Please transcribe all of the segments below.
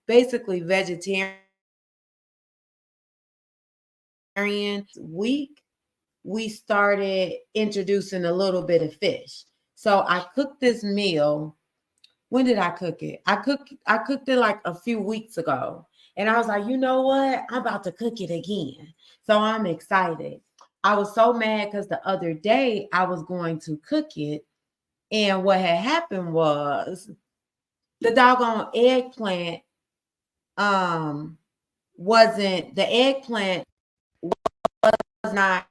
basically vegetarian week, we started introducing a little bit of fish. So I cooked this meal. When did I cook it? I cooked it like a few weeks ago. And I was like, you know what? I'm about to cook it again. So I'm excited. I was so mad because the other day I was going to cook it. And what had happened was the doggone eggplant wasn't the eggplant was not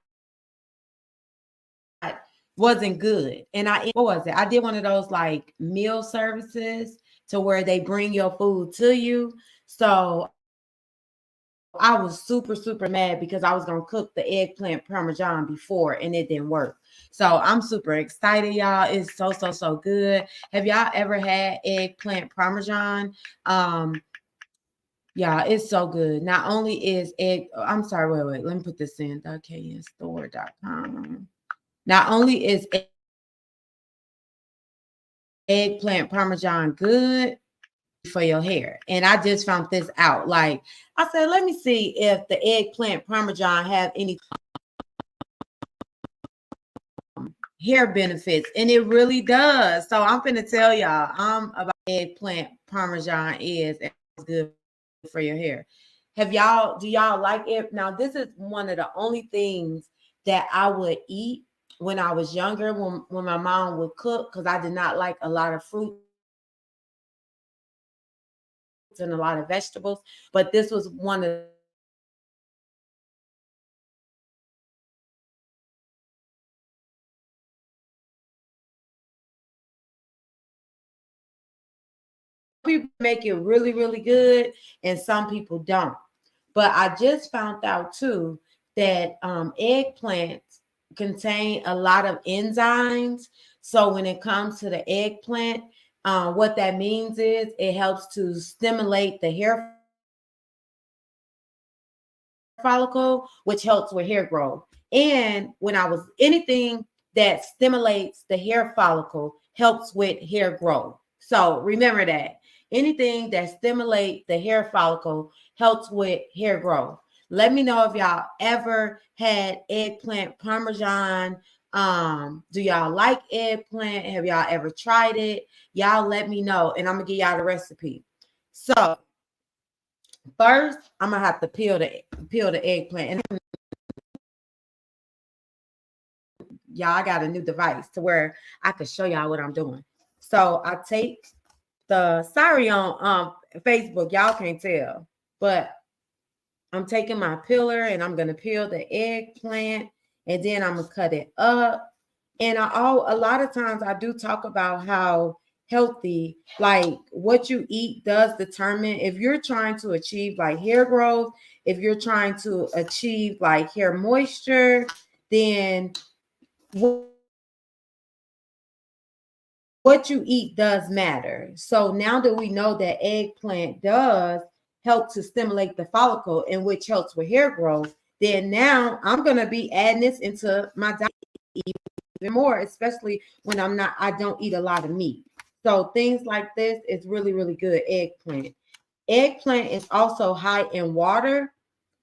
wasn't good. And what was it? I did one of those like meal services to where they bring your food to you. So I was super, super mad because I was gonna cook the eggplant parmesan before and it didn't work. So I'm super excited, y'all. It's so, so, so good. Have y'all ever had eggplant parmesan? Yeah, it's so good. Not only is I'm sorry, wait, let me put this in knstore.com. Not only is eggplant parmesan good for your hair, and I just found this out. Like I said, let me see if the eggplant parmesan have any hair benefits, and it really does. So I'm gonna tell y'all about eggplant parmesan is good for your hair. Do y'all like it? Now, this is one of the only things that I would eat when I was younger, when my mom would cook, because I did not like a lot of fruit and a lot of vegetables. But this was one of people make it really, really good, and some people don't. But I just found out too that eggplants contain a lot of enzymes. So when it comes to the eggplant, what that means is it helps to stimulate the hair follicle, which helps with hair growth. And when I was anything that stimulates the hair follicle helps with hair growth. So remember that anything that stimulates the hair follicle helps with hair growth. Let me know if y'all ever had eggplant parmesan. Do y'all like eggplant? Have y'all ever tried it? Y'all let me know, and I'm gonna give y'all the recipe. So first, I'm gonna have to peel the eggplant. And y'all, I got a new device to where I can show y'all what I'm doing. So I take sorry on Facebook, y'all can't tell, but I'm taking my peeler and I'm gonna peel the eggplant and then I'm gonna cut it up. And a lot of times I do talk about how healthy, like what you eat does determine if you're trying to achieve like hair growth, if you're trying to achieve like hair moisture, then what you eat does matter. So now that we know that eggplant does help to stimulate the follicle, and which helps with hair growth, then now I'm going to be adding this into my diet even more, especially when I don't eat a lot of meat. So things like this is really, really good. Eggplant is also high in water,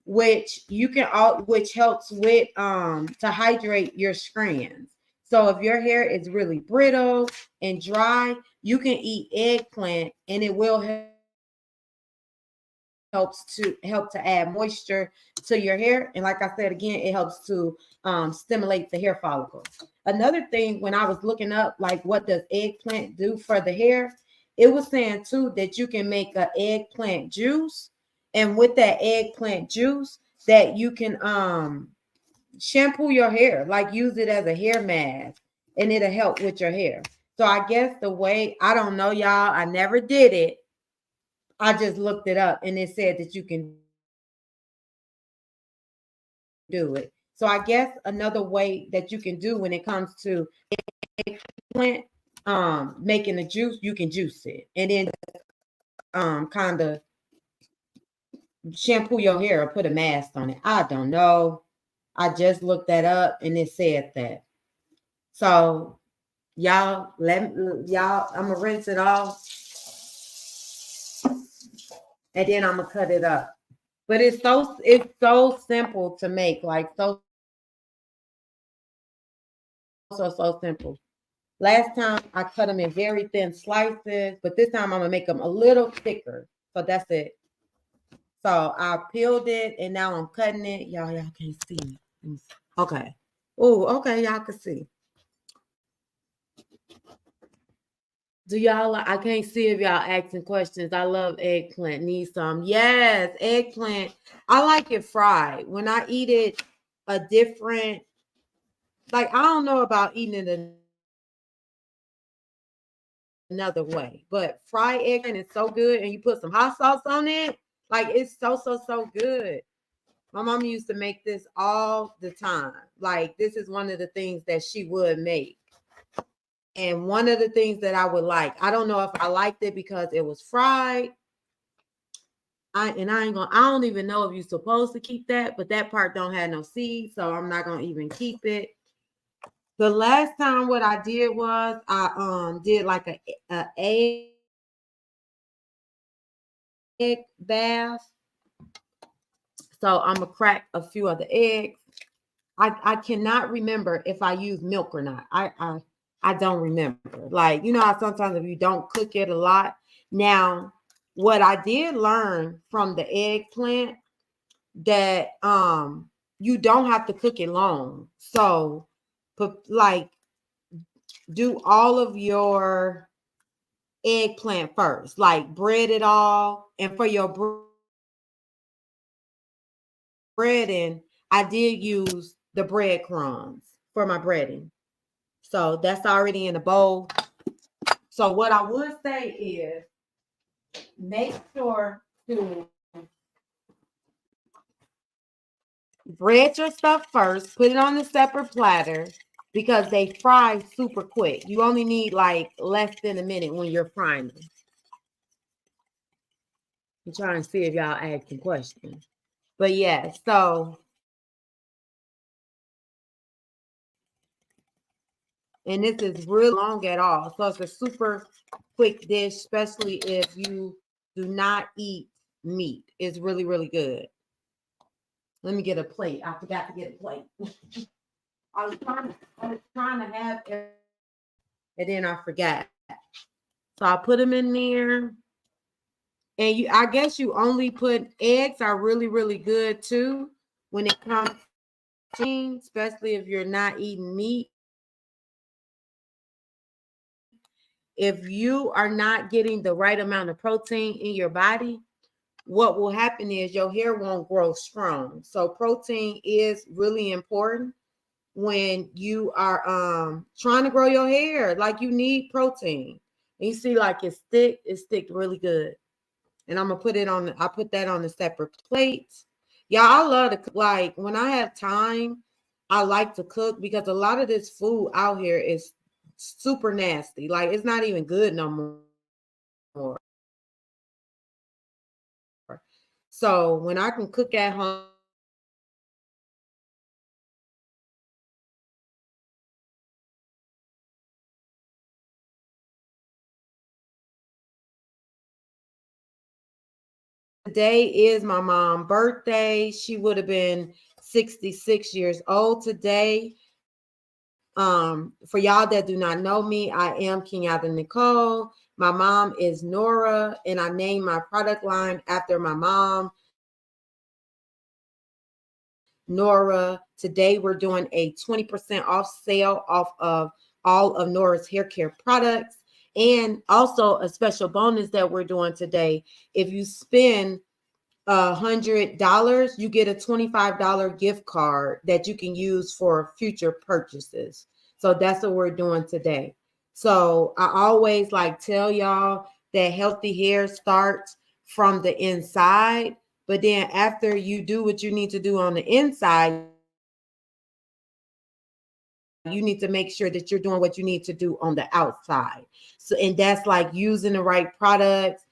which which helps with to hydrate your strands. So if your hair is really brittle and dry, you can eat eggplant and it will help to add moisture to your hair. And like I said again, it helps to stimulate the hair follicles. Another thing, when I was looking up like what does eggplant do for the hair, it was saying too that you can make an eggplant juice, and with that eggplant juice that you can shampoo your hair, like use it as a hair mask, and it'll help with your hair. So I guess the way, I don't know, y'all, I never did it. I just looked it up and it said that you can do it. So I guess another way that you can do when it comes to eggplant, making the juice, you can juice it and then kind of shampoo your hair or put a mask on it. I don't know. I just looked that up and it said that. So y'all, I'm gonna rinse it off. and then I'm gonna cut it up. But it's so simple to make, like so simple. Last time I cut them in very thin slices, but this time I'm gonna make them a little thicker. So that's it. So I peeled it and now I'm cutting it. Y'all can't see me. Okay. Oh, okay, y'all can see. Do y'all I can't see if y'all asking questions. I love eggplant. Need some. Yes, eggplant. I like it fried. When I eat it a different, like I don't know about eating it another way, but fried eggplant is so good, and you put some hot sauce on it. Like it's so good. My mom used to make this all the time. Like this is one of the things that she would make. And one of the things that I would like, I don't know if I liked it because it was fried. I don't even know if you're supposed to keep that, but that part don't have no seeds, so I'm not gonna even keep it. The last time what I did was I did like a egg bath. So I'm gonna crack a few of the eggs. I cannot remember if I use milk or not. I don't remember. Like, you know how sometimes if you don't cook it a lot. Now, what I did learn from the eggplant that you don't have to cook it long. So like do all of your eggplant first. Like bread it all. And for your breading, I did use the breadcrumbs for my breading. So that's already in the bowl. So what I would say is make sure to bread your stuff first, put it on a separate platter because they fry super quick. You only need like less than a minute when you're frying them. I'm trying to see if y'all asking questions. But yeah, so and this is really long at all. So it's a super quick dish, especially if you do not eat meat. It's really, really good. Let me get a plate. I forgot to get a plate. I was trying to have it, and then I forgot. So I put them in there. And I guess you only put eggs are really, really good too when it comes to, especially if you're not eating meat. If you are not getting the right amount of protein in your body, what will happen is your hair won't grow strong. So protein is really important when you are trying to grow your hair. Like you need protein. And you see like it's thick really good. And I'm gonna put it on I put that on a separate plate. Yeah, I love to cook. Like when I have time, I like to cook because a lot of this food out here is super nasty. Like it's not even good no more. So when I can cook at home, today is my mom's birthday. She would have been 66 years old today. For y'all that do not know me, I am Kenyatta Nicole. My mom is Nora, and I named my product line after my mom, Nora. Today we're doing a 20% off sale off of all of Nora's hair care products. And also a special bonus that we're doing today. If you spend $100, you get a $25 gift card that you can use for future purchases. So that's what we're doing today. So I always like tell y'all that healthy hair starts from the inside, but then after you do what you need to do on the inside, you need to make sure that you're doing what you need to do on the outside. So, and that's like using the right products,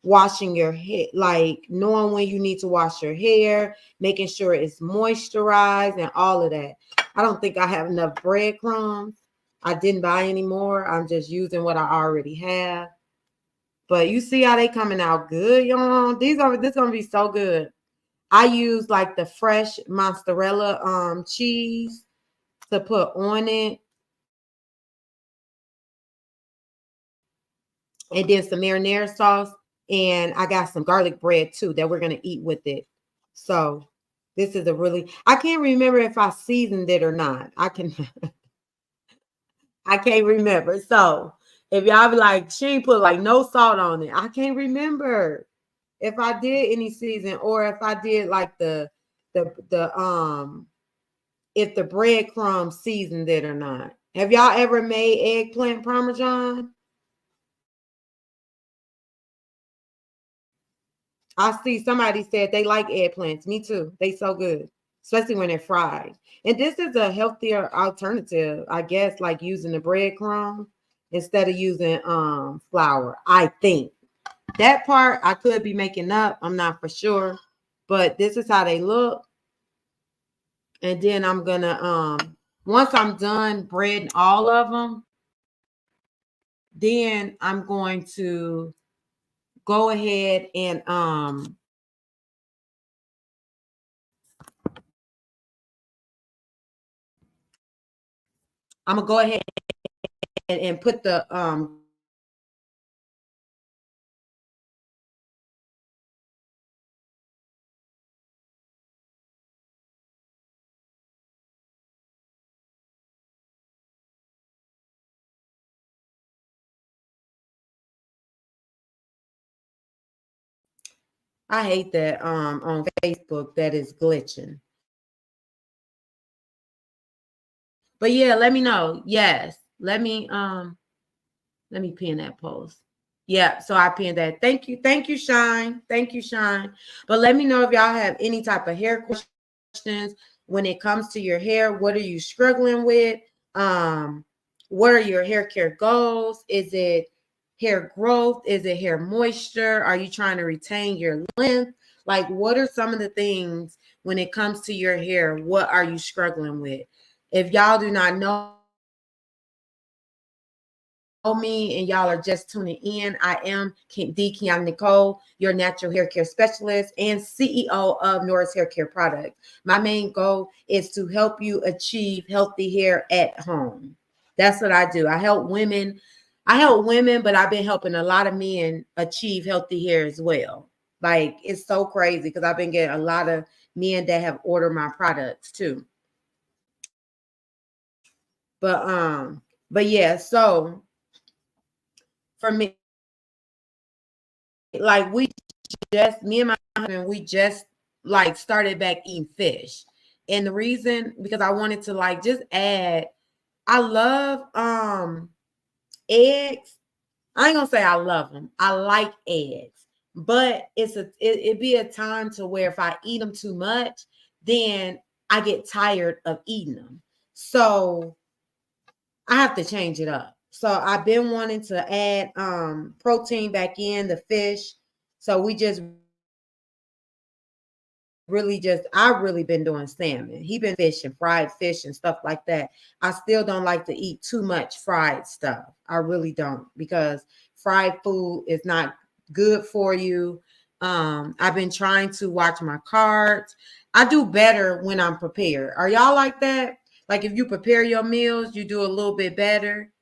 washing your hair, like knowing when you need to wash your hair, making sure it's moisturized and all of that. I don't think I have enough breadcrumbs. I didn't buy any more. I'm just using what I already have. But you see how they coming out good, y'all. This gonna be so good. I use like the fresh mozzarella cheese to put on it. And then some marinara sauce. And I got some garlic bread too that we're gonna eat with it. So this is a really, I can't remember if I seasoned it or not. I can't remember. So if y'all be like, she ain't put like no salt on it, I can't remember if I did any season or if I did like the if the breadcrumb seasoned it or not. Have y'all ever made eggplant parmesan? I see somebody said they like eggplants. Me too. They so good, especially when they're fried. And this is a healthier alternative, I guess, like using the breadcrumb instead of using flour. I think that part I could be making up. I'm not for sure, but this is how they look. And then I'm gonna once I'm done breading all of them, then I'm going to go ahead and I'm gonna go ahead and put the I hate that on Facebook that is glitching. But yeah, let me know. Yes. Let me pin that post. Yeah, so I pinned that. Thank you. Thank you, Shine. Thank you, Shine. But let me know if y'all have any type of hair questions when it comes to your hair. What are you struggling with? What are your hair care goals? Is it hair growth? Is it hair moisture? Are you trying to retain your length? Like, what are some of the things when it comes to your hair? What are you struggling with? If y'all do not know me and y'all are just tuning in, I am Kiana Nicole, your natural hair care specialist and CEO of Nora's Hair Care Products. My main goal is to help you achieve healthy hair at home. That's what I do. I help women, but I've been helping a lot of men achieve healthy hair as well. Like, it's so crazy because I've been getting a lot of men that have ordered my products too. But yeah, so for me, like me and my husband, we just like started back eating fish. And the reason, because I wanted to like just add, I love eggs. I ain't gonna say I love them. I like eggs, but it'd be a time to where if I eat them too much, then I get tired of eating them. So I have to change it up. So I've been wanting to add protein back in the fish. So we just I've really been doing salmon. He been fishing, fried fish and stuff like that. I still don't like to eat too much fried stuff. I really don't, because fried food is not good for you. I've been trying to watch my carbs. I do better when I'm prepared. Are y'all like that? Like, if you prepare your meals, you do a little bit better.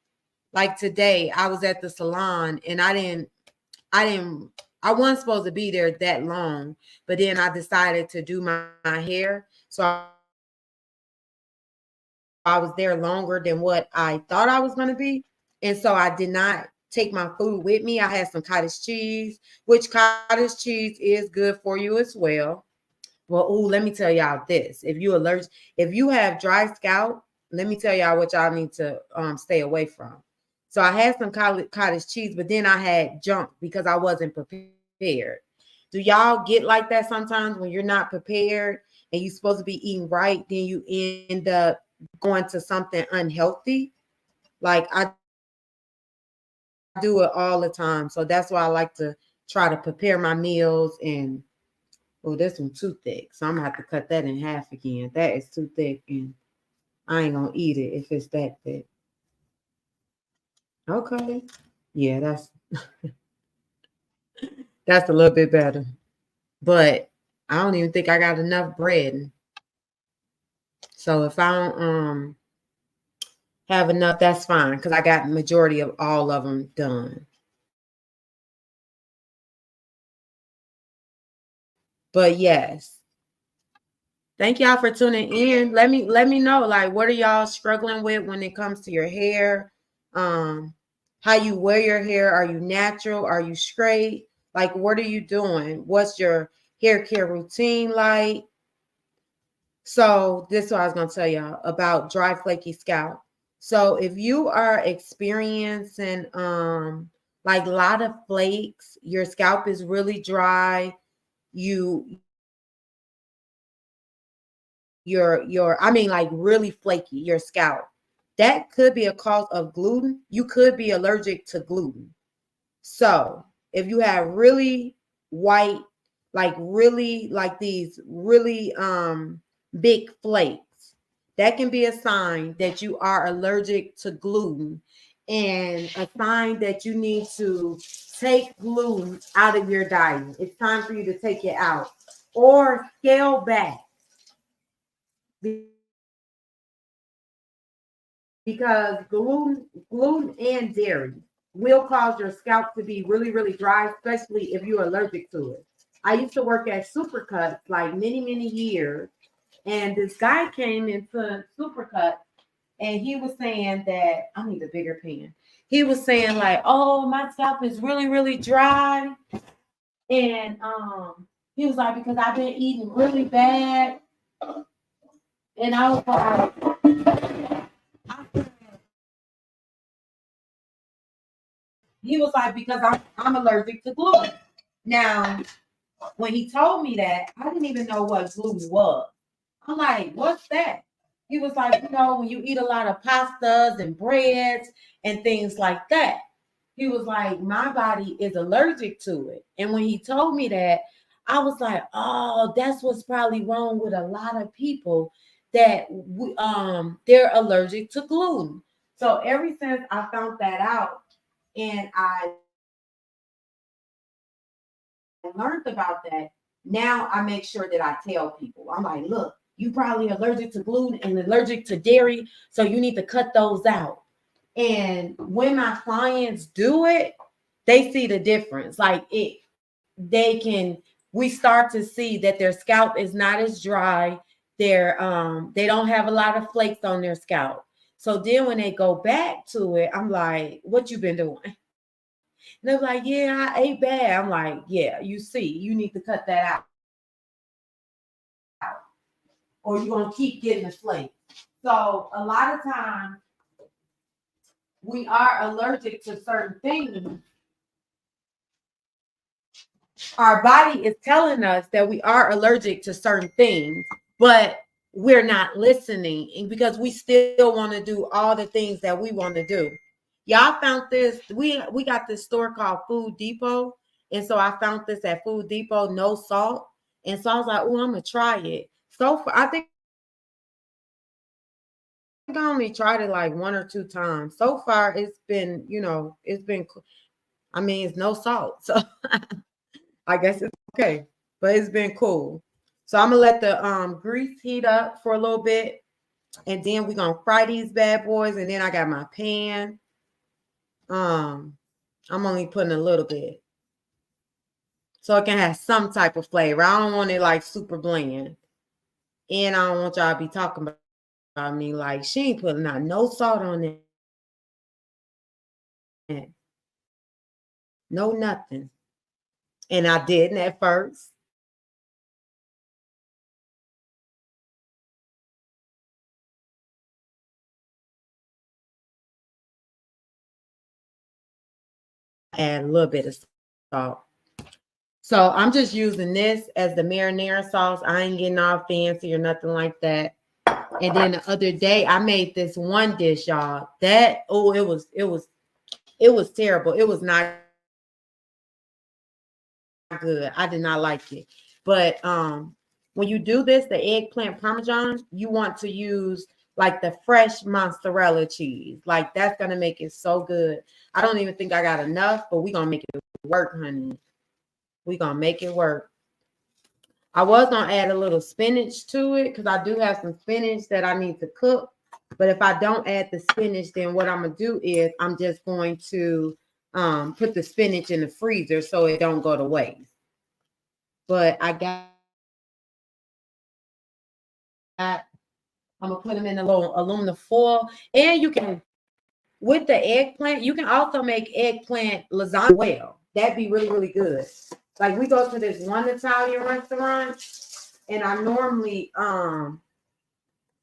Like today, I was at the salon and I didn't I wasn't supposed to be there that long, but then I decided to do my hair. So I was there longer than what I thought I was going to be. And so I did not take my food with me. I had some cottage cheese, which cottage cheese is good for you as well. Well, ooh, let me tell y'all this. If you have dry scalp, let me tell y'all what y'all need to stay away from. So I had some cottage cheese, but then I had junk because I wasn't prepared. Do y'all get like that sometimes when you're not prepared and you're supposed to be eating right, then you end up going to something unhealthy? Like, I do it all the time. So that's why I like to try to prepare my meals. And oh, this one too thick. So I'm gonna have to cut that in half again. That is too thick, and I ain't gonna eat it if it's that thick. Okay. Yeah, that's That's a little bit better. But I don't even think I got enough bread. So if I don't have enough, that's fine because I got the majority of all of them done. But yes, thank y'all for tuning in. Let me know, like, what are y'all struggling with when it comes to your hair? Um, how you wear your hair? Are you natural? Are you straight? Like, what are you doing? What's your hair care routine like? So this is what I was gonna tell y'all about dry, flaky scalp. So if you are experiencing like a lot of flakes, your scalp is really dry, you your I mean like really flaky, your scalp. That could be a cause of gluten. You could be allergic to gluten. So if you have really white, like really like these really big flakes, that can be a sign that you are allergic to gluten and a sign that you need to take gluten out of your diet. It's time for you to take it out or scale back because gluten and dairy will cause your scalp to be really, really dry, especially if you're allergic to it. I used to work at Supercuts like many, many years, and this guy came into Supercuts and he was saying that I need a bigger pen. He was saying, like, oh, my scalp is really, really dry. And he was like, because I've been eating really bad. And I was like, he was like, because I'm allergic to gluten. Now, when he told me that, I didn't even know what gluten was. I'm like, what's that? He was like, when you eat a lot of pastas and breads and things like that. He was like, my body is allergic to it. And when he told me that, I was like, oh, that's what's probably wrong with a lot of people that they're allergic to gluten. So ever since I found that out and I learned about that, now I make sure that I tell people. I'm like, look, you probably allergic to gluten and allergic to dairy, so you need to cut those out. And when my clients do it, they see the difference. Like we start to see that their scalp is not as dry. They don't have a lot of flakes on their scalp. So then when they go back to it, I'm like, what you been doing? And they're like, yeah, I ate bad. I'm like, yeah, you see, you need to cut that out. Or you're gonna keep getting the flake. So a lot of times we are allergic to certain things. Our body is telling us that we are allergic to certain things, but we're not listening because we still want to do all the things that we want to do. Y'all found this. We got this store called Food Depot. And so I found this at Food Depot, no salt. And so I was like, oh, I'm gonna try it. So I think I only tried it like one or two times. So far, it's been, I mean, it's no salt. So I guess it's okay. But it's been cool. So I'm gonna let the grease heat up for a little bit. And then we're gonna fry these bad boys. And then I got my pan. Um, I'm only putting a little bit. So it can have some type of flavor. I don't want it like super bland. And I don't want y'all to be talking about me like she ain't putting out no salt on it. No nothing. And I didn't at first. Add a little bit of salt. So I'm just using this as the marinara sauce. I ain't getting all fancy or nothing like that. And then the other day I made this one dish, y'all. It was terrible. It was not good. I did not like it. But when you do this, the eggplant parmesan, you want to use like the fresh mozzarella cheese. Like that's gonna make it so good. I don't even think I got enough, but we're gonna make it work, honey. We're going to make it work. I was going to add a little spinach to it because I do have some spinach that I need to cook. But if I don't add the spinach, then what I'm going to do is I'm just going to put the spinach in the freezer so it don't go to waste. But I'm going to put them in a little aluminum foil. And you can, with the eggplant, you can also make eggplant lasagna well. That'd be really, really good. Like we go to this one Italian restaurant and I normally,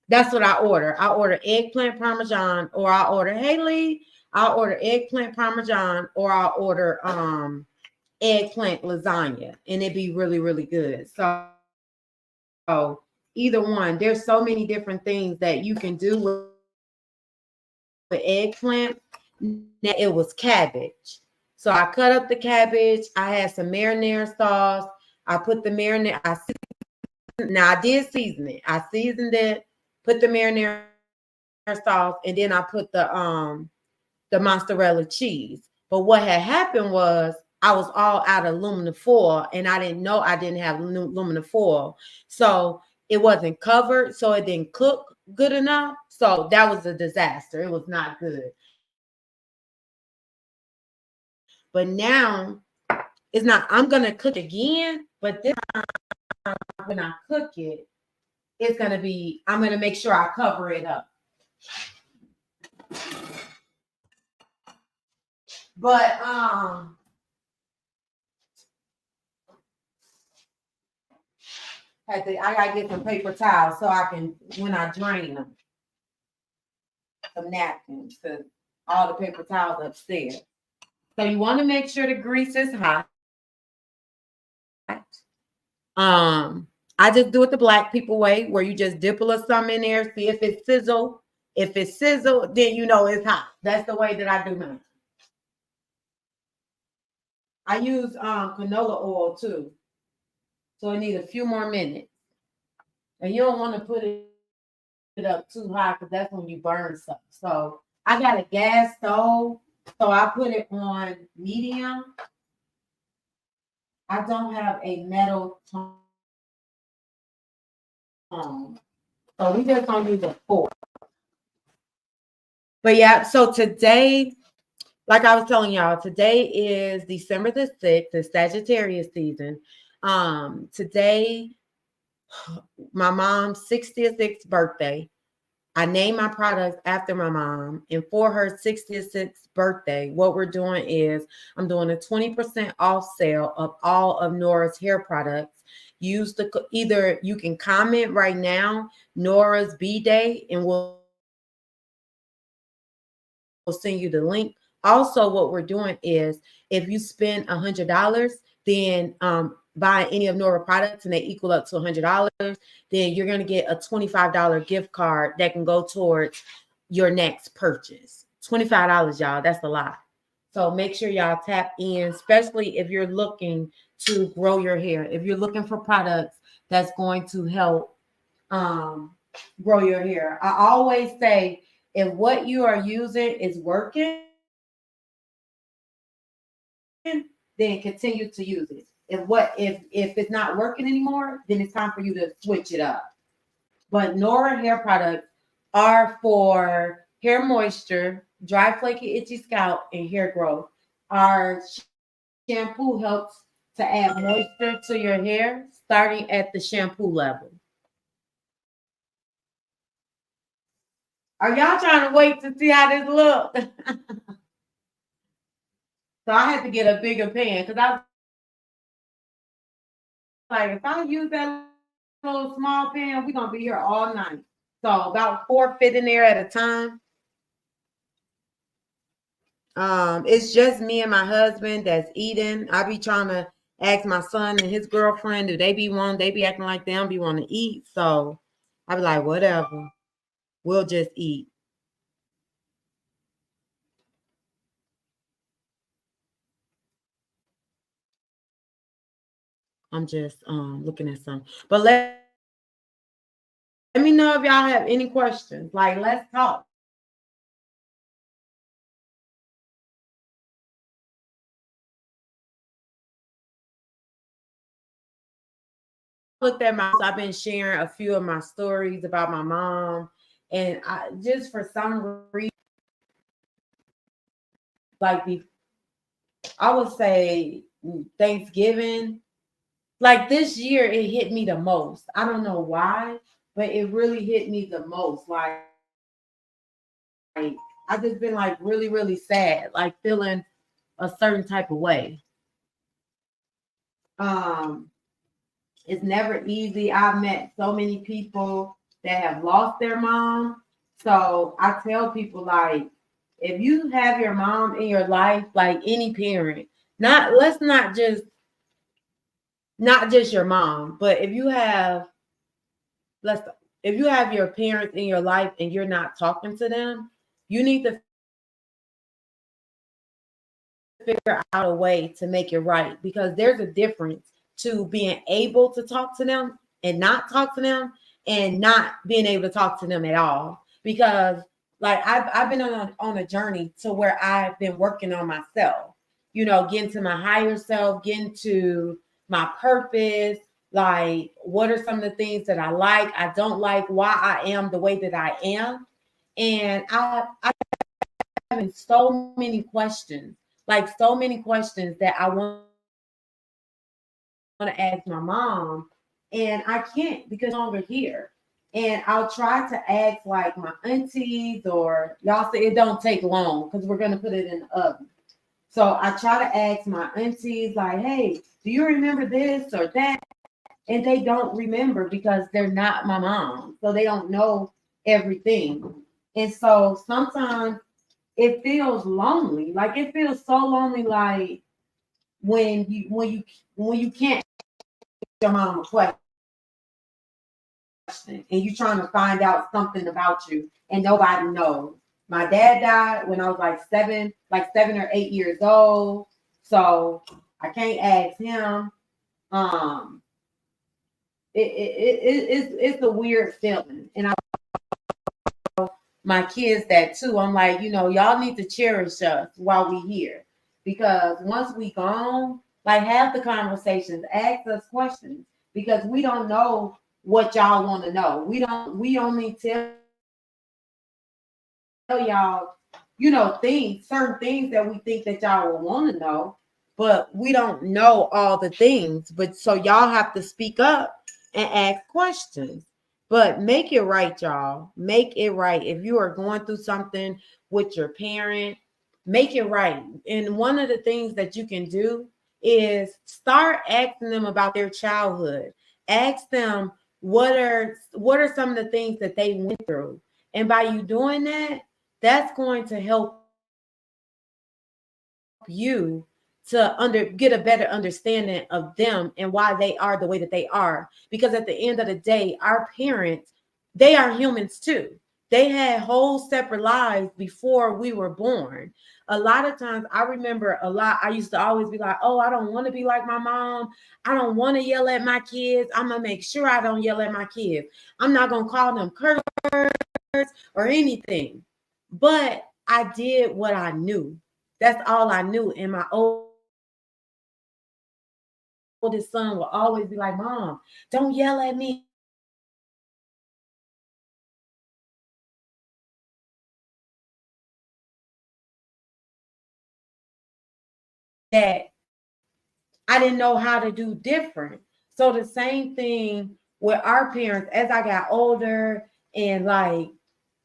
that's what I order. I order eggplant parmesan or I order, hey Lee, I'll order eggplant parmesan or I'll order eggplant lasagna and it'd be really, really good. So either one, there's so many different things that you can do with eggplant. Now it was cabbage. So I cut up the cabbage. I had some marinara sauce. I put the marinara. Now I did season it. I seasoned it, put the marinara sauce, and then I put the mozzarella cheese. But what had happened was I was all out of aluminum foil, and I didn't know I didn't have aluminum foil. So it wasn't covered, so it didn't cook good enough. So that was a disaster. It was not good. But now it's not, I'm going to cook again, but this time when I cook it, it's going to be, I'm going to make sure I cover it up. But I gotta get some paper towels so I can, when I drain them, some napkins, because all the paper towels upstairs. So you want to make sure the grease is hot. I just do it the black people way, where you just dip a little something in there, see if it's sizzle. If it's sizzle, then you know it's hot. That's the way that I do mine. I use canola oil too. So it needs a few more minutes. And you don't want to put it up too high because that's when you burn stuff. So I got a gas stove. So I put it on medium. I don't have a metal tongue. So we just gonna use a fork. But yeah, so today, like I was telling y'all, today is December the 6th, the Sagittarius season. Today, my mom's 66th birthday. I named my products after my mom. And for her 66th birthday, what we're doing is I'm doing a 20% off sale of all of Nora's hair products. Use either you can comment right now, Nora's B-Day, and we'll send you the link. Also, what we're doing is if you spend $100, then buy any of Nora products and they equal up to $100, then you're going to get a $25 gift card that can go towards your next purchase. $25, y'all. That's a lot. So make sure y'all tap in, especially if you're looking to grow your hair. If you're looking for products that's going to help grow your hair. I always say, if what you are using is working, then continue to use it. If it's not working anymore, then it's time for you to switch it up. But Nora hair products are for hair moisture, dry, flaky, itchy scalp, and hair growth. Our shampoo helps to add moisture to your hair, starting at the shampoo level. Are y'all trying to wait to see how this looks? So I had to get a bigger pan because I was like, if I use that little small pan, we're gonna be here all night. So about 4 fit in there at a time. It's just me and my husband that's eating. I be trying to ask my son and his girlfriend, do they be acting like they don't be want to eat. So I be like, whatever. We'll just eat. I'm just looking at some. But let me know if y'all have any questions. Like, let's talk. looked at I've been sharing a few of my stories about my mom, and I just for some reason, like I would say Thanksgiving, like this year, it hit me the most. I don't know why, but it really hit me the most. Like I just been like really, really sad, like feeling a certain type of way. Um, it's never easy. I've met so many people that have lost their mom. So I tell people like, if you have your mom in your life, like any parent, not let's not just your mom, but let's if you have your parents in your life and you're not talking to them, you need to figure out a way to make it right, because there's a difference to being able to talk to them and not talk to them, and not being able to talk to them at all. Because like I've been on a journey to where I've been working on myself, getting to my higher self, getting to my purpose. Like, what are some of the things that I don't like, why I am the way that I am. And I having so many questions, like so many questions that I want to ask my mom, and I can't because she's no longer here. And I'll try to ask like my aunties, or y'all say it don't take long because we're gonna put it in the oven. So I try to ask my aunties, like, hey, do you remember this or that? And they don't remember because they're not my mom. So they don't know everything. And so sometimes it feels lonely. Like it feels so lonely, like when you can't ask your mom a question and you're trying to find out something about you and nobody knows. My dad died when I was like 7 or 8 years old. So I can't ask him. Um it's a weird feeling. And my kids that too. I'm like, y'all need to cherish us while we here. Because once we gone, like have the conversations, ask us questions. Because we don't know what y'all want to know. We only tell y'all, certain things that we think that y'all will want to know, but we don't know all the things. But so y'all have to speak up and ask questions. But make it right, y'all. Make it right. If you are going through something with your parent, make it right. And one of the things that you can do is start asking them about their childhood. Ask them what are some of the things that they went through. And by you doing that, that's going to help you to get a better understanding of them and why they are the way that they are. Because at the end of the day, our parents, they are humans too. They had whole separate lives before we were born. A lot of times I remember I used to always be like, oh, I don't want to be like my mom. I don't want to yell at my kids. I'm going to make sure I don't yell at my kids. I'm not going to call them curse or anything. But I did what I knew. That's all I knew. And my oldest son will always be like, Mom, don't yell at me. That I didn't know how to do different. So the same thing with our parents as I got older, and like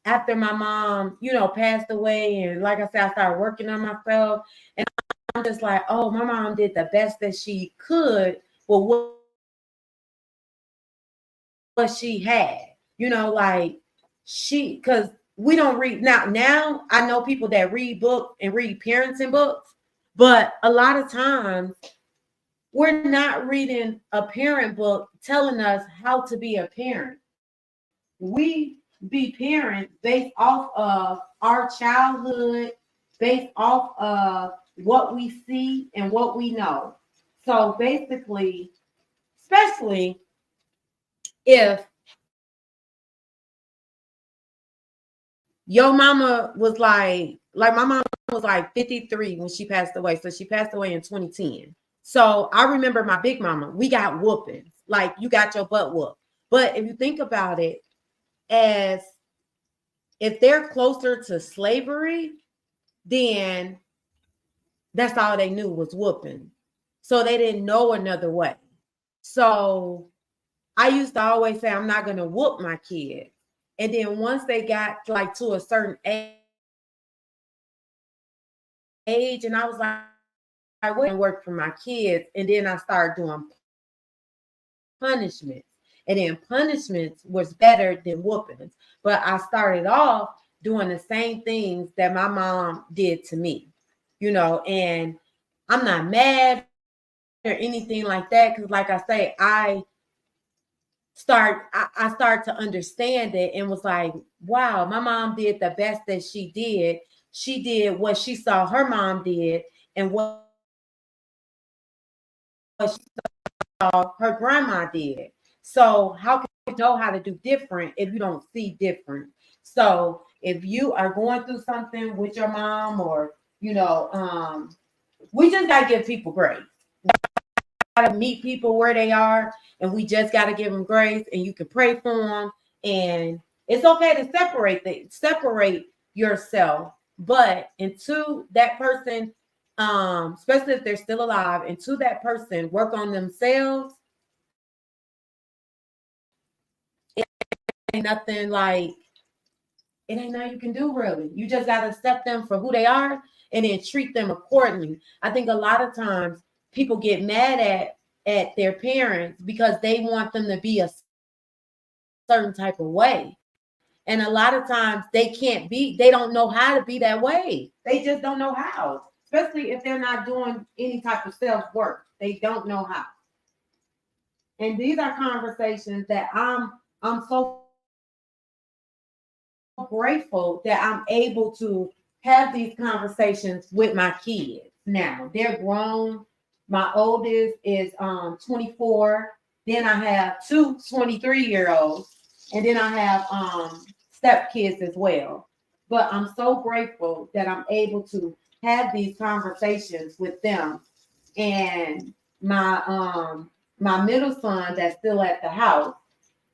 after my mom, passed away, and like I said, I started working on myself, and I'm just like, oh, my mom did the best that she could with what she had, like because we don't read now. I know people that read books and read parenting books, but a lot of times we're not reading a parent book telling us how to be a parent. We be parents based off of our childhood, based off of what we see and what we know. So basically, especially if your mama was like my mama was like 53 when she passed away. So she passed away in 2010. So I remember my big mama, we got whoopings. Like you got your butt whooped. But if you think about it, as if they're closer to slavery, then that's all they knew was whooping. So they didn't know another way. So I used to always say, I'm not going to whoop my kids. And then once they got like to a certain age, and I was like, I wouldn't work for my kids. And then I started doing punishments. And then punishments was better than whoopings. But I started off doing the same things that my mom did to me, and I'm not mad or anything like that. Because like I say, I start to understand it and was like, wow, my mom did the best that she did. She did what she saw her mom did and what she saw her grandma did. So how can you know how to do different if you don't see different? So if you are going through something with your mom or, we just got to give people grace. To meet people where they are, and we just got to give them grace, and you can pray for them, and it's okay to separate yourself, but until that person, especially if they're still alive, until that person work on themselves, it ain't nothing like it ain't nothing you can do really. You just got to accept them for who they are and then treat them accordingly. I think a lot of times people get mad at their parents because they want them to be a certain type of way. And a lot of times they don't know how to be that way. They just don't know how, especially if they're not doing any type of self work. They don't know how. And these are conversations that I'm so grateful that I'm able to have these conversations with my kids. Now they're grown. My oldest is 24. Then I have two 23-year-olds, and then I have step kids as well. But I'm so grateful that I'm able to have these conversations with them. And my middle son that's still at the house,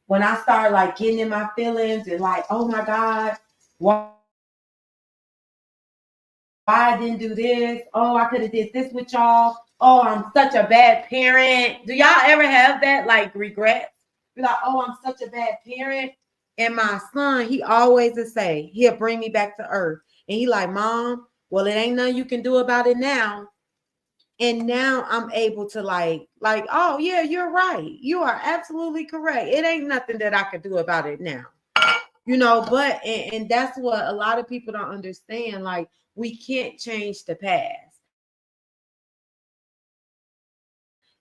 when I start like getting in my feelings and like, oh my God, why I didn't do this? Oh, I could have did this with y'all. Oh, I'm such a bad parent. Do y'all ever have that like regret? Be like, oh, I'm such a bad parent. And my son, he always will say, he'll bring me back to earth. And he like, Mom, well, it ain't nothing you can do about it now. And now I'm able to like, oh yeah, you're right. You are absolutely correct. It ain't nothing that I could do about it now. But and that's what a lot of people don't understand. Like, we can't change the past.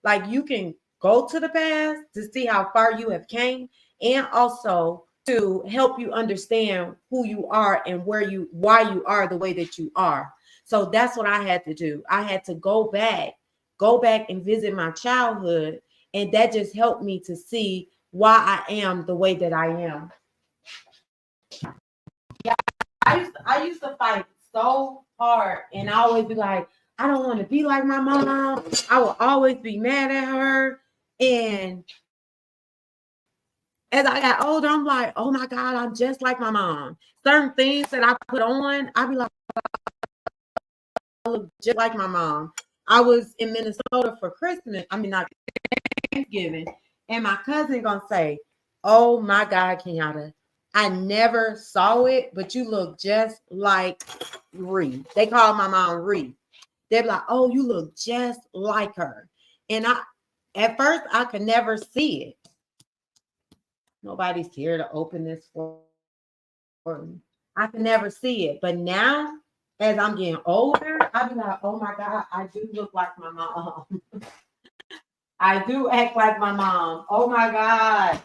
Like, you can go to the past to see how far you have came, and also to help you understand who you are and why you are the way that you are. So that's what I had to do. I had to go back and visit my childhood, and that just helped me to see why I am the way that I am. I used to fight so hard, and I always be like, I don't want to be like my mom. I will always be mad at her. And as I got older, I'm like, oh my God, I'm just like my mom. Certain things that I put on, I be like, I look just like my mom. I was in Minnesota for Christmas. I mean, not Thanksgiving. And my cousin gonna say, oh my God, Kenyatta, I never saw it, but you look just like Ree. They call my mom Ree. They're like, oh, you look just like her. And at first I could never see it. Nobody's here to open this for me. I could never see it. But now, as I'm getting older, I be like, oh my God, I do look like my mom. I do act like my mom. Oh my God.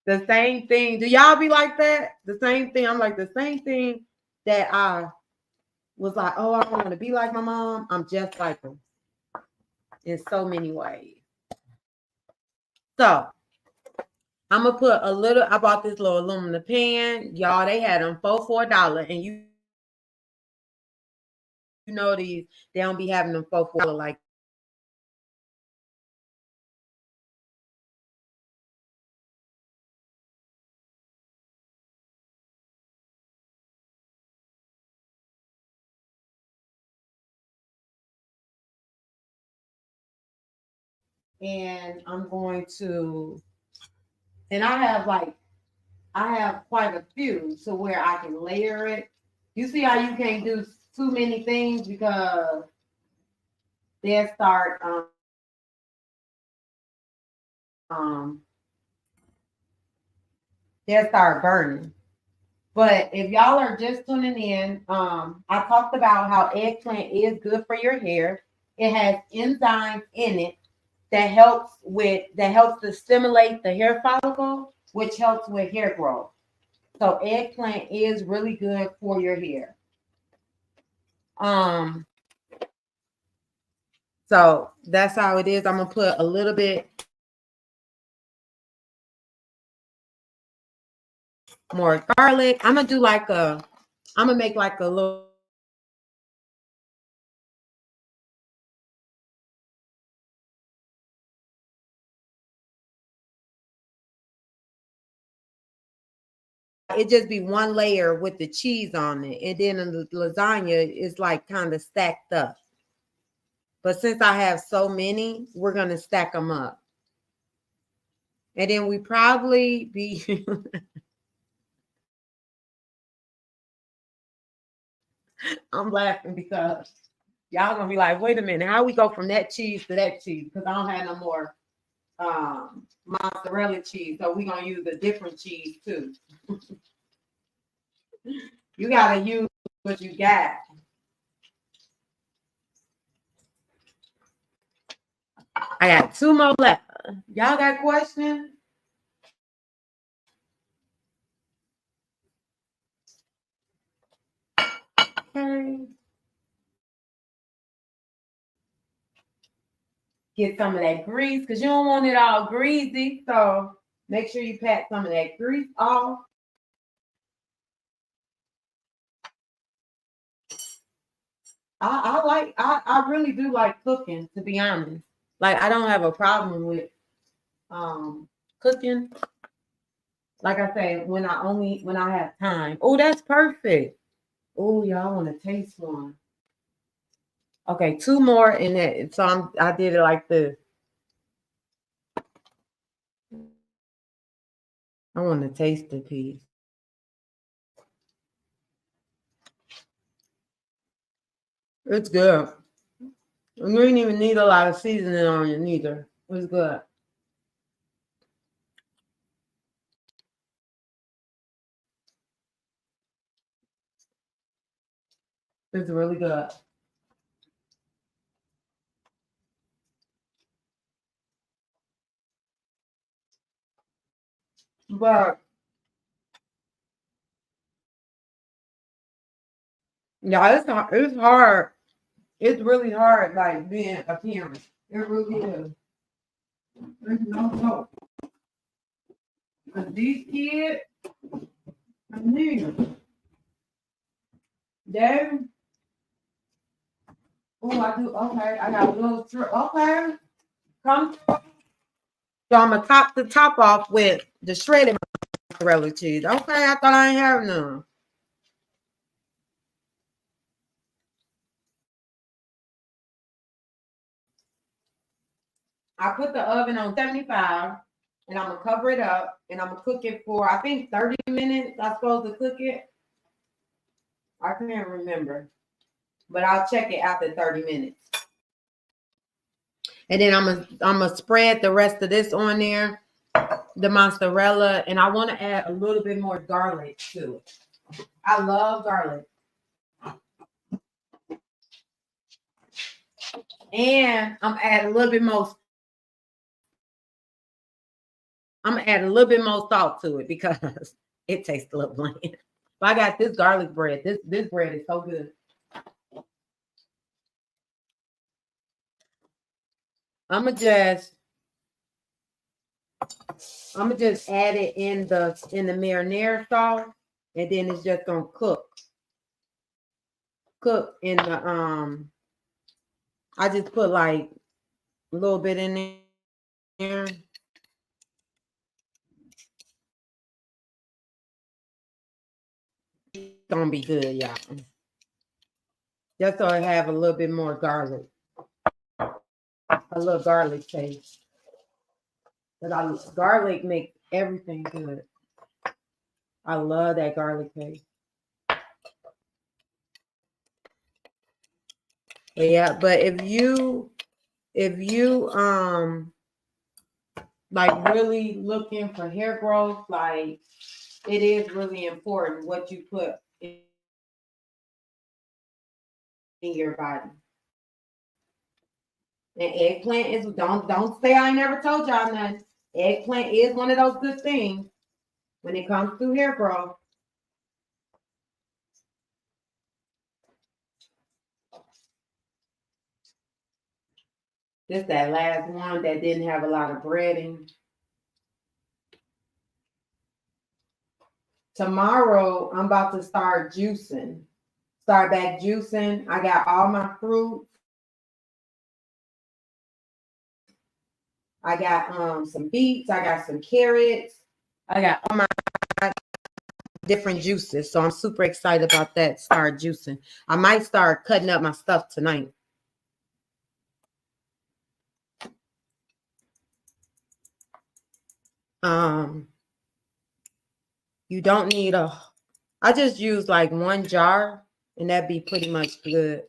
The same thing. Do y'all be like that? The same thing. I'm like the same thing that I was like, oh, I want to be like my mom. I'm just like her in so many ways. So I'm gonna put a little. I bought this little aluminum pan, y'all. They had them for $4, and you know these. They don't be having them for $4 like and I'm going to, and I have quite a few to where I can layer it. You see how you can't do too many things because they'll start um they'll start burning. But if y'all are just tuning in, I talked about how eggplant is good for your hair. It has enzymes in it that helps to stimulate the hair follicle, which helps with hair growth. So eggplant is really good for your hair. Um, so that's how it is. I'm gonna put a little bit more garlic. I'm gonna make like a little. It just be one layer with the cheese on it, and then the lasagna is like kind of stacked up. But since I have so many, we're gonna stack them up, and then we probably be. I'm laughing because y'all gonna be like, wait a minute, how we go from that cheese to that cheese? Because I don't have no more mozzarella cheese, so we're gonna use a different cheese too. You gotta use what you got. I got two more left. Y'all got questions? Okay. Get some of that grease because you don't want it all greasy. So make sure you pat some of that grease off. I really do like cooking, to be honest. Like I don't have a problem with cooking. Like I say, when I have time. Oh, that's perfect. Oh, y'all want to taste one. Okay, two more in it. So I did it like this. I want to taste the piece. It's good. You didn't even need a lot of seasoning on it neither. It's good. It's really good. But yeah, it's hard. It's really hard, like being a parent. It really is. There's no joke. But these kids, I mean, they, oh, I do, okay, I got a little trip. Okay, come. So I'm gonna top the top off with the shredded mozzarella cheese. Okay, I thought I ain't have none. I put the oven on 75 and I'm gonna cover it up and I'm gonna cook it for I think 30 minutes. I'm supposed to cook it. I can't remember, but I'll check it after 30 minutes. And then I'm gonna spread the rest of this on there, the mozzarella, and I want to add a little bit more garlic to it. I love garlic. And I'm gonna add a little bit more salt to it because it tastes a little bland. But I got this garlic bread. This bread is so good. I'm gonna just add it in the marinara sauce, and then it's just gonna cook in the I just put like a little bit in there. It's gonna be good, y'all. Just so I have a little bit more garlic, a little garlic taste. But garlic makes everything good. I love that garlic paste. Yeah, but if you like really looking for hair growth, like it is really important what you put in your body. And eggplant is don't say I never told y'all nothing. Eggplant is one of those good things when it comes to hair growth. This that last one that didn't have a lot of breading. Tomorrow I'm about to start juicing. Start back juicing. I got all my fruit. I got some beets. I got some carrots. I got all my different juices. So I'm super excited about that. Start juicing. I might start cutting up my stuff tonight. You don't need I just use like one jar and that'd be pretty much good.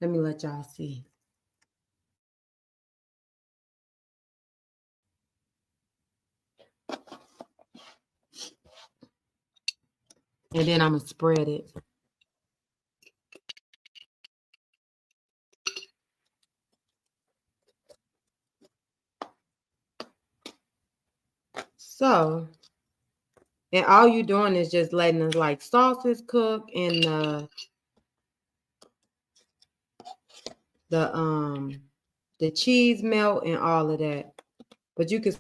Let me let y'all see. And then I'm gonna spread it. So, and all you doing is just letting the like sauces cook and the cheese melt and all of that. But you can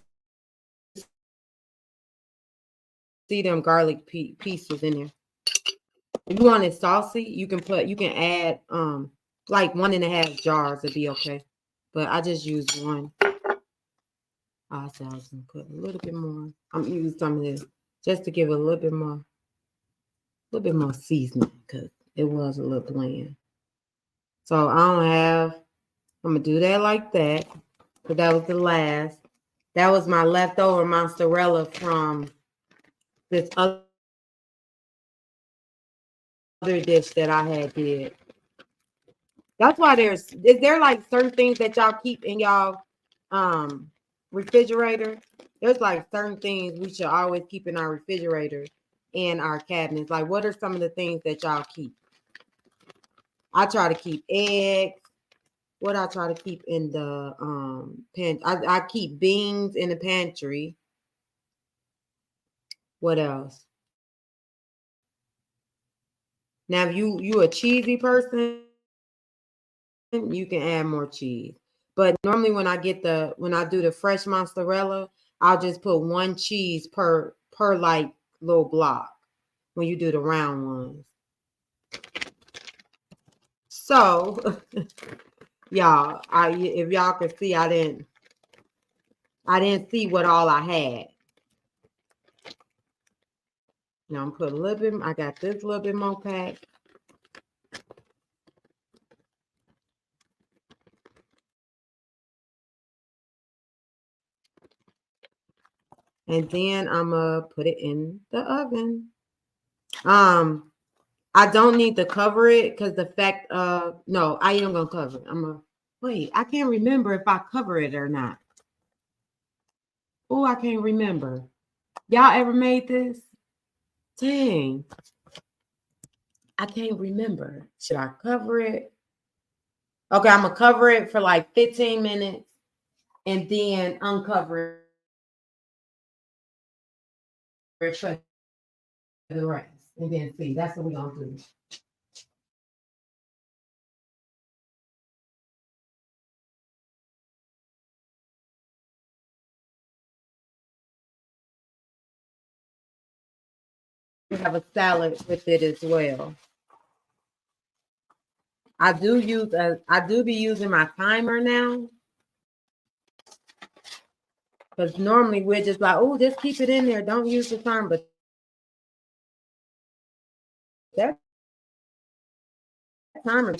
see them garlic pieces in there. If you want it saucy, you can add like 1.5 jars to be okay. But I just use one. I said I was gonna put a little bit more. I'm using some of this just to give it a little bit more seasoning because it was a little bland. So I'm gonna do that like that. But that was the last. That was my leftover mozzarella from this other dish that I had did. That's why is there like certain things that y'all keep in y'all refrigerator? There's like certain things we should always keep in our refrigerator and our cabinets. Like what are some of the things that y'all keep? I try to keep eggs. What I try to keep in the I keep beans in the pantry. What else? Now if you a cheesy person, you can add more cheese. But normally when I do the fresh mozzarella, I'll just put one cheese per like little block when you do the round ones. So y'all, if y'all could see, I didn't see what all I had. Now I'm put a little bit, I got this little bit more pack. And then I'm gonna put it in the oven. I don't need to cover it because the fact no, I am gonna cover it. I'm gonna wait, I can't remember if I cover it or not. Oh, I can't remember. Y'all ever made this? Dang. I can't remember. Should I cover it? Okay, I'm gonna cover it for like 15 minutes and then uncover it for the rest. And then see. That's what we're gonna do. We have a salad with it as well. I do be using my timer now. Because normally we're just like, oh, just keep it in there. Don't use the timer. But that timer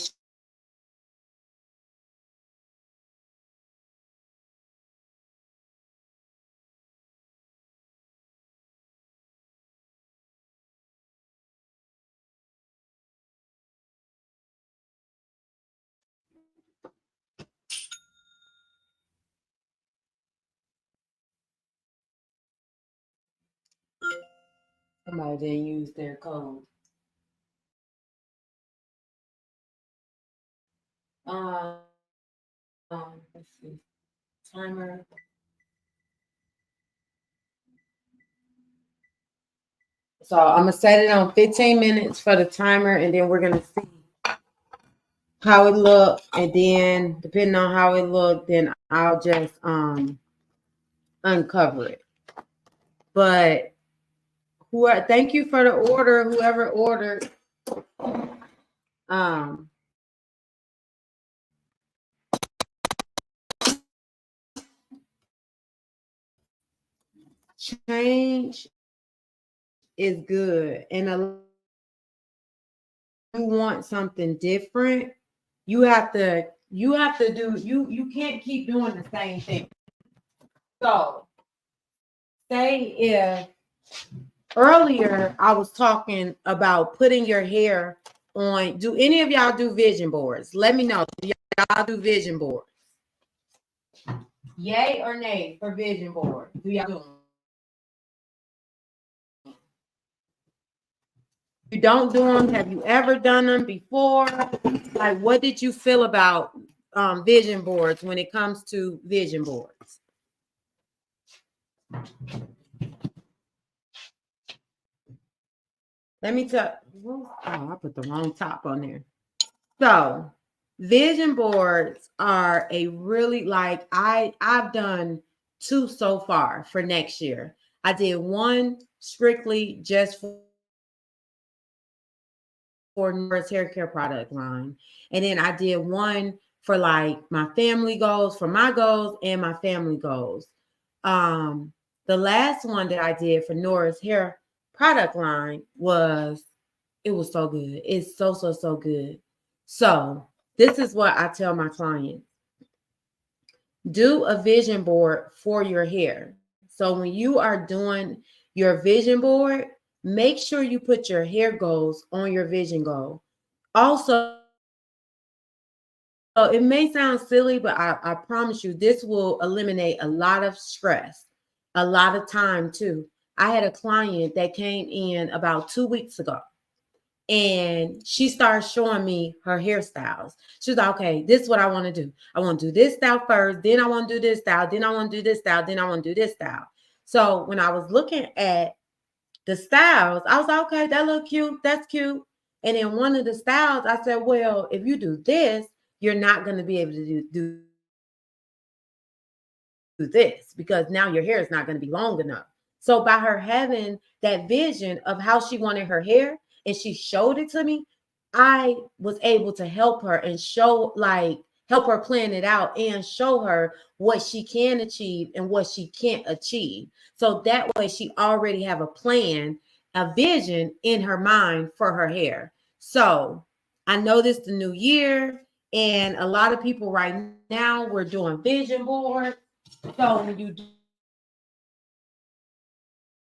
Somebody didn't use their code. Um, let's see. Timer. So I'm gonna set it on 15 minutes for the timer, and then we're gonna see how it looked, and then depending on how it looked, then I'll just uncover it. But thank you for the order, whoever ordered. Um, change is good, and you want something different, you have to do you can't keep doing the same thing. So say if earlier I was talking about putting your hair on, do any of y'all do vision boards? Let me know. Do y'all do vision boards? Yay or nay for vision board? Do y'all do them? You don't do them? Have you ever done them before? Like, what did you feel about vision boards when it comes to vision boards? Let me tell. Oh, I put the wrong top on there. So, vision boards are a really like I've done 2 so far for next year. I did one strictly just for Nora's hair care product line. And then I did one for like my family goals, for my goals and my family goals. The last one that I did for Nora's hair product line it was so good. It's so good. So this is what I tell my clients. Do a vision board for your hair. So when you are doing your vision board, make sure you put your hair goals on your vision goal. Also, it may sound silly, but I promise you this will eliminate a lot of stress, a lot of time too. I had a client that came in about 2 weeks ago, and she started showing me her hairstyles. She was like, okay, this is what I want to do. I want to do this style first, then I want to do this style, then I want to do this style, then I want to do this style. So when I was looking at the styles, I was like, okay, that look cute, that's cute. And then one of the styles, I said, well, if you do this, you're not going to be able to do this because now your hair is not going to be long enough. So by her having that vision of how she wanted her hair and she showed it to me, I was able to help her and help her plan it out and show her what she can achieve and what she can't achieve. So that way she already have a plan, a vision in her mind for her hair. So I know this the new year, and a lot of people right now we're doing vision boards. So when you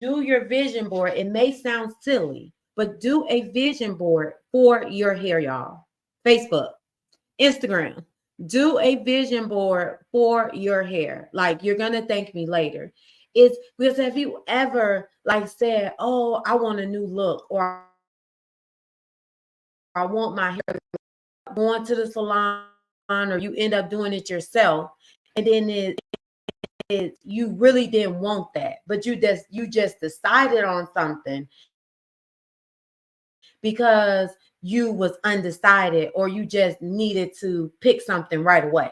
do your vision board, it may sound silly, but do a vision board for your hair, y'all. Facebook, Instagram, do a vision board for your hair. Like, you're going to thank me later. It's because have you ever like said, oh, I want a new look, or I want my hair going to the salon, or you end up doing it yourself, and then you really didn't want that, but you just decided on something because you was undecided or you just needed to pick something right away.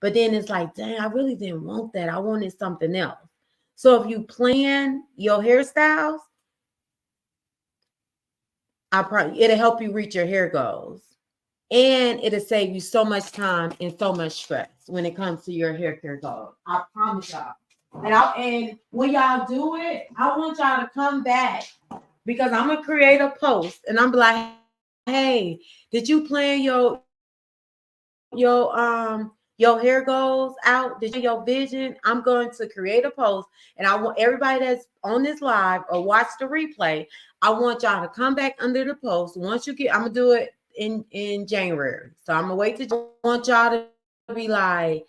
But then it's like, dang, I really didn't want that. I wanted something else. So if you plan your hairstyles, it'll help you reach your hair goals. And it'll save you so much time and so much stress when it comes to your hair care goals. I promise y'all. And when y'all do it, I want y'all to come back because I'm gonna create a post and I'm like, hey, did you plan your hair goals out? Did you your vision? I'm going to create a post, and I want everybody that's on this live or watch the replay. I want y'all to come back under the post. Once you I'm gonna do it in January, so I'm gonna wait to. I want y'all to be like,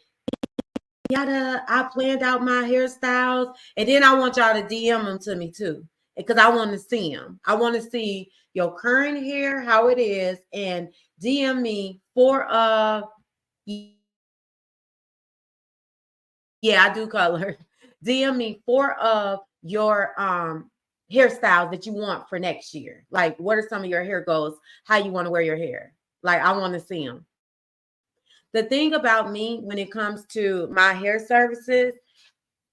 yada, I planned out my hairstyles, and then I want y'all to DM them to me too. because I want to see them. I want to see your current hair, how it is, and DM me for yeah, I do color. DM me four of your hairstyles that you want for next year. Like, what are some of your hair goals? How you want to wear your hair? Like, I want to see them. The thing about me when it comes to my hair services,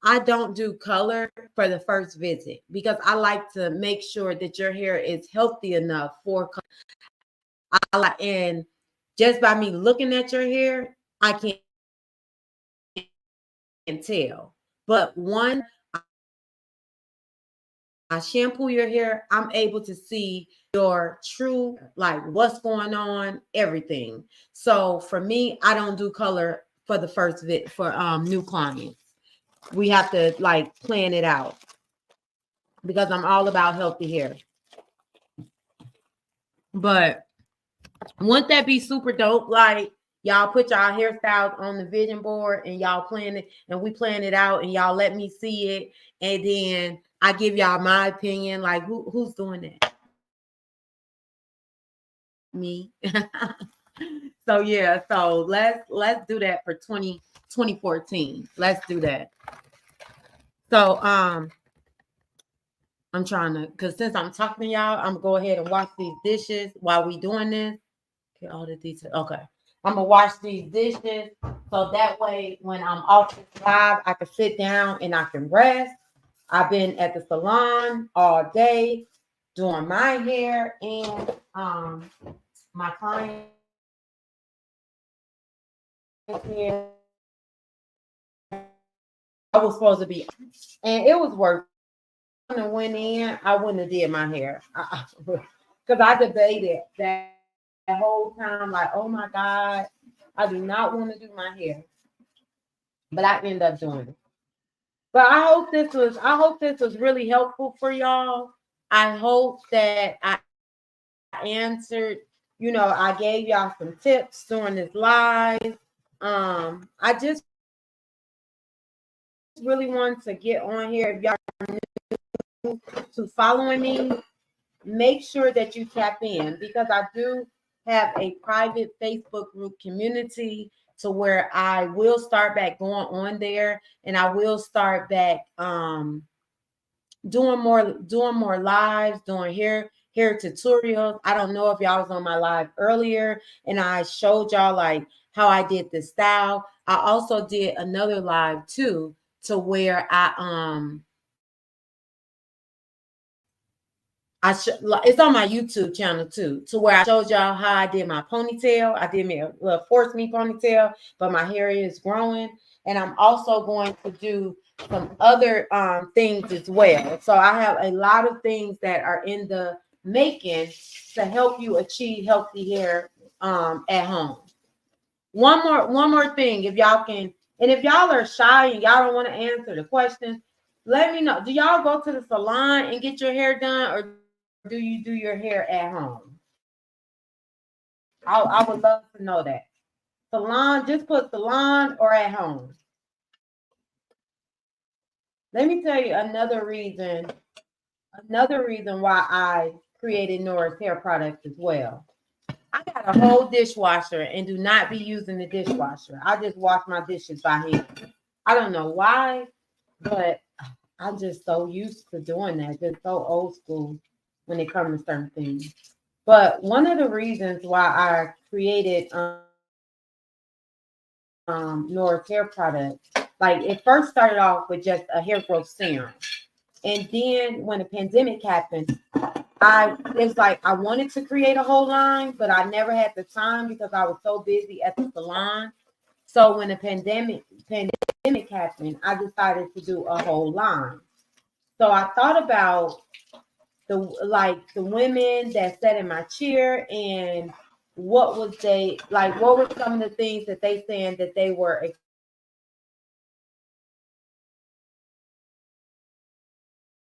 I don't do color for the first visit because I like to make sure that your hair is healthy enough for color. I like, and just by me looking at your hair, I can tell. But one, I shampoo your hair, I'm able to see your true, like what's going on, everything. So for me, I don't do color for the first for new clients. We have to like plan it out because I'm all about healthy hair. But wouldn't that be super dope? Like y'all put y'all hairstyles on the vision board and y'all plan it and we plan it out and y'all let me see it and then I give y'all my opinion. Like who's doing that? Me. So yeah, so let's do that for 2014. Let's do that. So I'm trying to, because since I'm talking to y'all, I'm gonna go ahead and wash these dishes while we doing this. Get all the details. Okay. I'm gonna wash these dishes so that way when I'm off this live, I can sit down and I can rest. I've been at the salon all day doing my hair and my client hair. I was supposed to be, and it was worth it. When I went in, I wouldn't have did my hair because I debated that whole time, like, oh my God, I do not want to do my hair, but I ended up doing it. But I hope this was really helpful for y'all. I hope that I answered, I gave y'all some tips during this live. I just really want to get on here. If y'all are new to following me, make sure that you tap in because I do have a private Facebook group community to where I will start back going on there and I will start back doing more lives, doing hair tutorials. I don't know if y'all was on my live earlier and I showed y'all like how I did the style. I also did another live too to where it's on my YouTube channel too, to where I showed y'all how I did my ponytail. I did me a little force me ponytail, but my hair is growing. And I'm also going to do some other things as well. So I have a lot of things that are in the making to help you achieve healthy hair at home. One more thing, if y'all can, and if y'all are shy and y'all don't want to answer the questions, let me know. Do y'all go to the salon and get your hair done, or do you do your hair at home? I would love to know that. Salon, just put salon or at home. Let me tell you another reason why I created Nora's hair products as well. I got a whole dishwasher and do not be using the dishwasher. I just wash my dishes by hand. I don't know why, but I'm just so used to doing that. Just so old school when it comes to certain things. But one of the reasons why I created Nora's hair products, like it first started off with just a hair growth serum. And then when the pandemic happened, it's like I wanted to create a whole line, but I never had the time because I was so busy at the salon. So when the pandemic happened, I decided to do a whole line. So I thought about the women that sat in my chair and what were some of the things that they saying that they were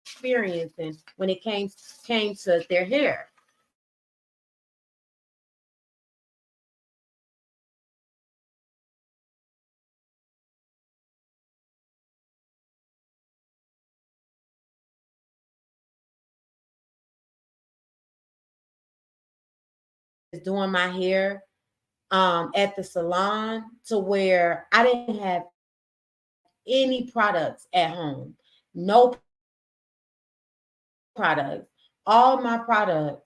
experiencing when it came to their hair. doing my hair at the salon to where I didn't have any products at home. No products. All my products,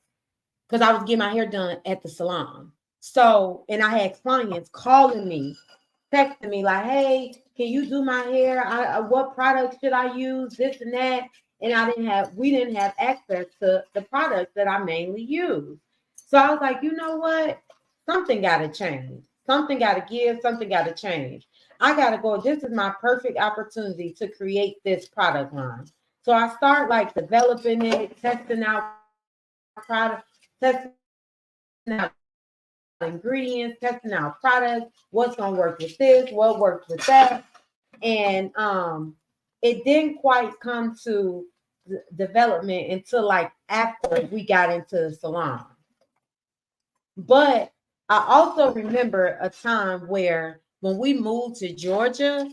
because I was getting my hair done at the salon. So, and I had clients calling me, texting me like, "Hey, can you do my hair? What product should I use? This and that." And we didn't have access to the products that I mainly use. So I was like, you know what? Something got to change. Something got to give. Something got to change. I got to go. This is my perfect opportunity to create this product line. So I start like developing it, testing out products, testing out ingredients, testing out products, what's gonna work with this, what works with that. And it didn't quite come to development until like after we got into the salon. But I also remember a time where when we moved to Georgia,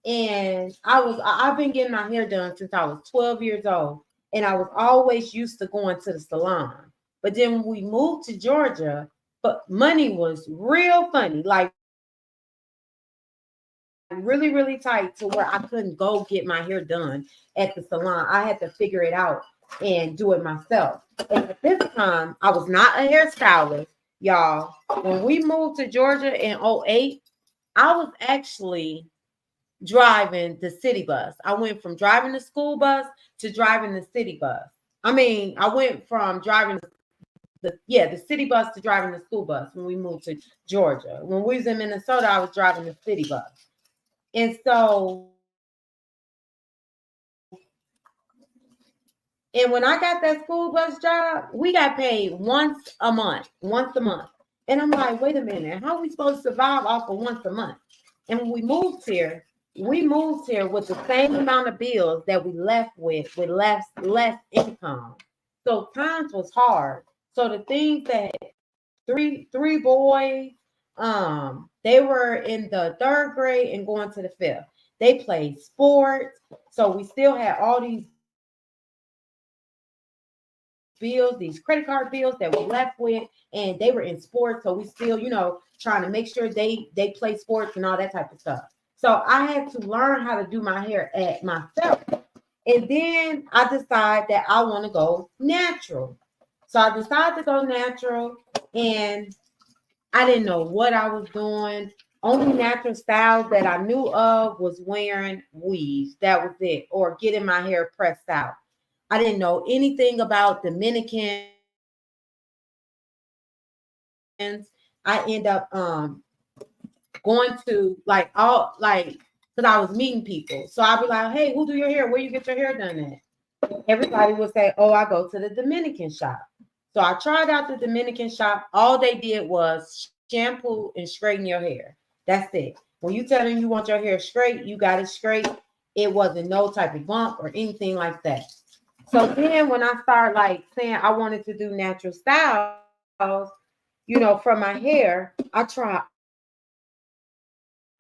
and I've been getting my hair done since I was 12 years old, and I was always used to going to the salon. But then when we moved to Georgia, but money was real funny, like really, really tight to where I couldn't go get my hair done at the salon. I had to figure it out and do it myself. And at this time, I was not a hairstylist, y'all. When we moved to Georgia in '08, I was actually driving the city bus. I went from driving the school bus to driving the city bus. I mean, I went from driving the city bus to driving the school bus when we moved to Georgia. When we was in Minnesota, I was driving the city bus. And so, and when I got that school bus job, we got paid once a month. And I'm like, wait a minute, how are we supposed to survive off of once a month? And when we moved here with the same amount of bills that we left with less income. So times was hard. So the things that three boys, they were in the third grade and going to the fifth. They played sports. So we still had all these bills, these credit card bills that we left with, and they were in sports. So we still, trying to make sure they play sports and all that type of stuff. So I had to learn how to do my hair at myself. And then I decided that I want to go natural. So I decided to go natural, and I didn't know what I was doing. Only natural styles that I knew of was wearing weaves. That was it, or getting my hair pressed out. I didn't know anything about Dominicans. I end up going to because I was meeting people. So I'd be like, "Hey, who do your hair? Where you get your hair done at?" Everybody would say, "Oh, I go to the Dominican shop." So I tried out the Dominican shop. All they did was shampoo and straighten your hair. That's it. When you tell them you want your hair straight, you got it straight. It wasn't no type of bump or anything like that. So then when I started like saying I wanted to do natural styles, for my hair, I tried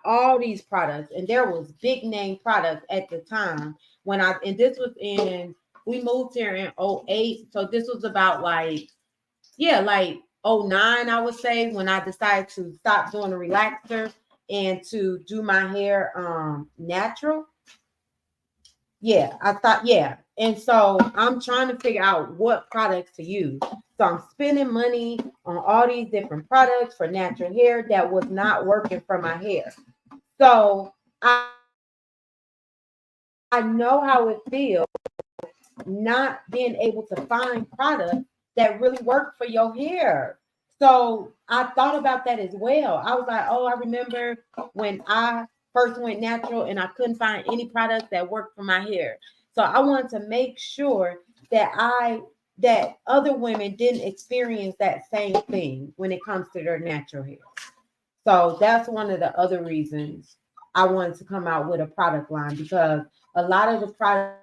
all these products, and there was big name products at the time and this was we moved here in '08. So this was about like '09, I would say, when I decided to stop doing the relaxer and to do my hair natural. Yeah, I thought, yeah. And so I'm trying to figure out what products to use. So I'm spending money on all these different products for natural hair that was not working for my hair. So I know how it feels not being able to find products that really work for your hair. So I thought about that as well. I was like, oh, I remember when I first went natural and I couldn't find any products that worked for my hair. So I wanted to make sure that other women didn't experience that same thing when it comes to their natural hair. So that's one of the other reasons I wanted to come out with a product line, because a lot of the products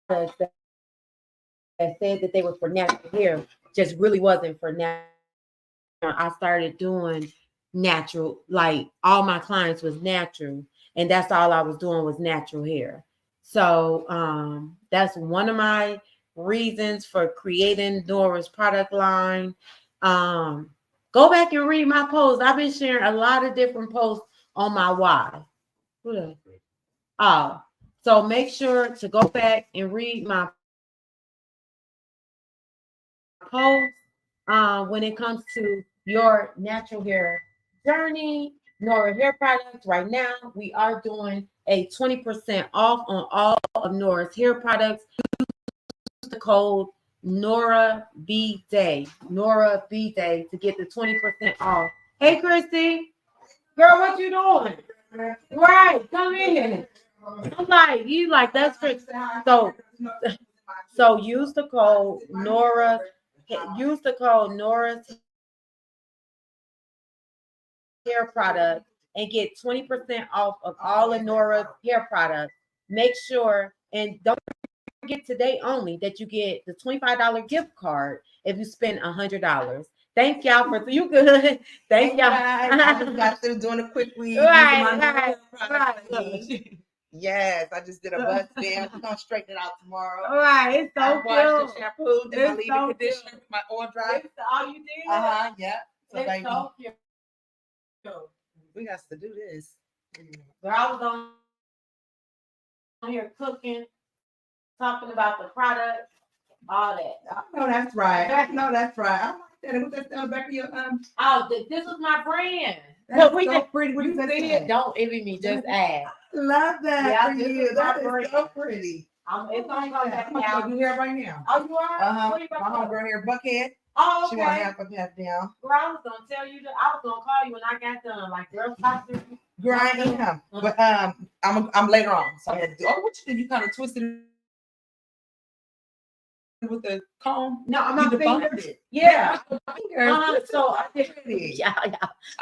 that said that they were for natural hair just really wasn't for natural. I started doing natural, like all my clients was natural, and that's all I was doing was natural hair. So that's one of my reasons for creating Nora's product line. Go back and read my posts. I've been sharing a lot of different posts on my why. Oh, so make sure to go back and read my post when it comes to your natural hair journey. Nora hair products. Right now, we are doing a 20% off on all of Nora's hair products. Use the code Nora B Day. Nora B Day to get the 20% off. Hey, Christy. Girl, what you doing? Right, come in. I'm like, you like that's Chris. So use the code Nora. Use the code Nora's hair product and get 20% off of all of Nora's hair products. Make sure and don't forget today only that you get the $25 gift card if you spend $100. Thank y'all for you good. Thank y'all. I just got through doing it quickly. Right. Yes, I just did a bust band. I'm gonna straighten it out tomorrow. All right, it's so I washed the shampoo, did my It's leave-in so conditioner, with my oil dry. all you did. Yeah. So It's baby, so cute. we got to do this. Girl, I was on here cooking, talking about the product, all that. I know that's right. I know that's right. I like that. What's that on the back of your Oh, this was my friend. That's so pretty. What You does that see say? it? Don't envy me. Just ask. Love that Yeah, for this you. is my That is friend. so pretty. It's gonna go back I'm gonna down. do hair right now. Oh, you are? Where you My about to go? homegirl here, Buckhead. Oh, She want okay. half of that down. Girl, I was gonna tell you that I was gonna call you when I got done. Like, girl, talk to me. Girl, I am. But I'm later on. So I had to do. Oh, what you did? You kind of twisted it with the comb? No, I'm You not debunked it. Yeah. Finger. So I did. Pretty. Yeah.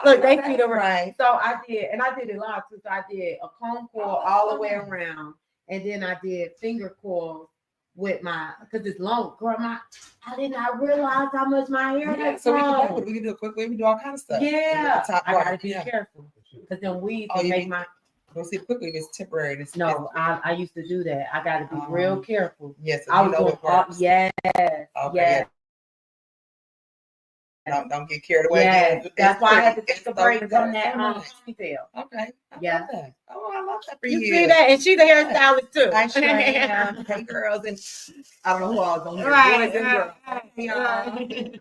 Look, they see the right. So I did, and I did it live too. So I did a comb coil all the way around, and then I did finger coils with my because it's long. Girl, I did not realize how much my hair is So long. we can do it quickly. We can do all kind of stuff. Yeah, I gotta be Yeah. careful because then weeds Oh, will you make mean- my. We'll see quickly if it's temporary. No, I used to do that. I gotta be real careful. Yes, I you was know going what works. yes, Okay, yes. Don't get carried away. Yes, Again. that's why I had to It's take a break so from that nice. ponytail. Okay. Yeah. Love that. Oh, I love that for You you. see that? And she's a hairstylist too. I sure am. Hey, girls, and I don't know who all is on here. Right, Boys and girls. right.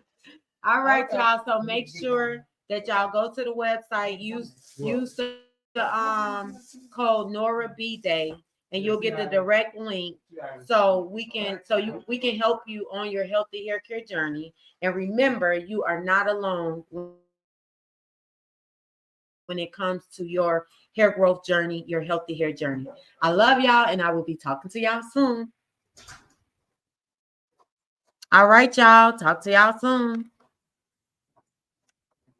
All right, Okay. y'all. So make sure that y'all go to the website. Use the code Nora B Day, and you'll get the direct link. So we can help you on your healthy hair care journey. And remember, you are not alone when it comes to your hair growth journey, your healthy hair journey. I love y'all, and I will be talking to y'all soon. All right, y'all. Talk to y'all soon.